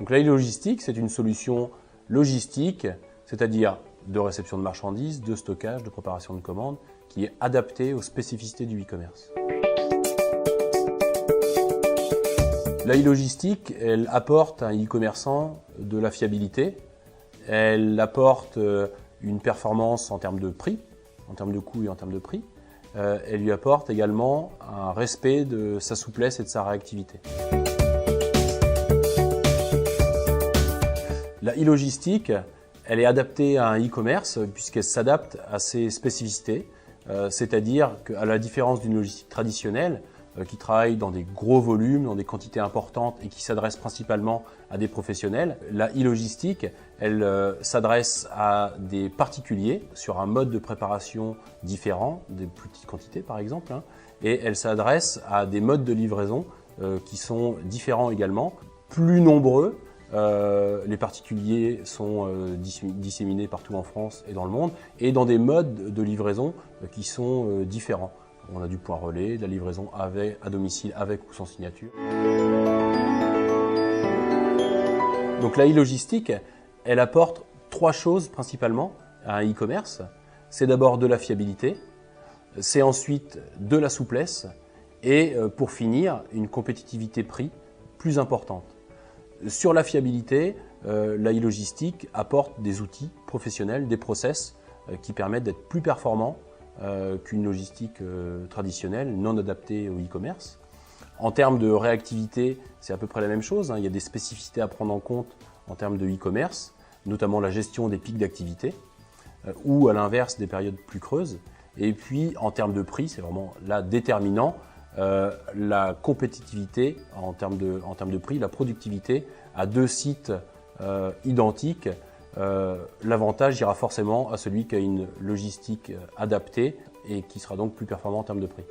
Donc la e-logistique, c'est une solution logistique, c'est-à-dire de réception de marchandises, de stockage, de préparation de commandes, qui est adaptée aux spécificités du e-commerce. La e-logistique, elle apporte à un e-commerçant de la fiabilité, elle apporte une performance en termes de prix, en termes de coût et en termes de prix. Elle lui apporte également un respect de sa souplesse et de sa réactivité. La e-logistique, elle est adaptée à un e-commerce puisqu'elle s'adapte à ses spécificités, c'est-à-dire qu'à la différence d'une logistique traditionnelle qui travaille dans des gros volumes, dans des quantités importantes et qui s'adresse principalement à des professionnels, la e-logistique, elle s'adresse à des particuliers sur un mode de préparation différent, des plus petites quantités par exemple, et elle s'adresse à des modes de livraison qui sont différents également, plus nombreux. Les particuliers sont disséminés partout en France et dans le monde, et dans des modes de livraison qui sont différents. On a du point relais, de la livraison à domicile avec ou sans signature. Donc la e-logistique, elle apporte trois choses principalement à un e-commerce. C'est d'abord de la fiabilité, c'est ensuite de la souplesse et pour finir, une compétitivité prix plus importante. Sur la fiabilité, la e-logistique apporte des outils professionnels, des process qui permettent d'être plus performants qu'une logistique traditionnelle, non adaptée au e-commerce. En termes de réactivité, c'est à peu près la même chose. Il y a des spécificités à prendre en compte en termes de e-commerce, notamment la gestion des pics d'activité ou à l'inverse des périodes plus creuses. Et puis en termes de prix, c'est vraiment là déterminant. La compétitivité en termes de prix, la productivité à deux sites identiques. L'avantage ira forcément à celui qui a une logistique adaptée et qui sera donc plus performant en termes de prix.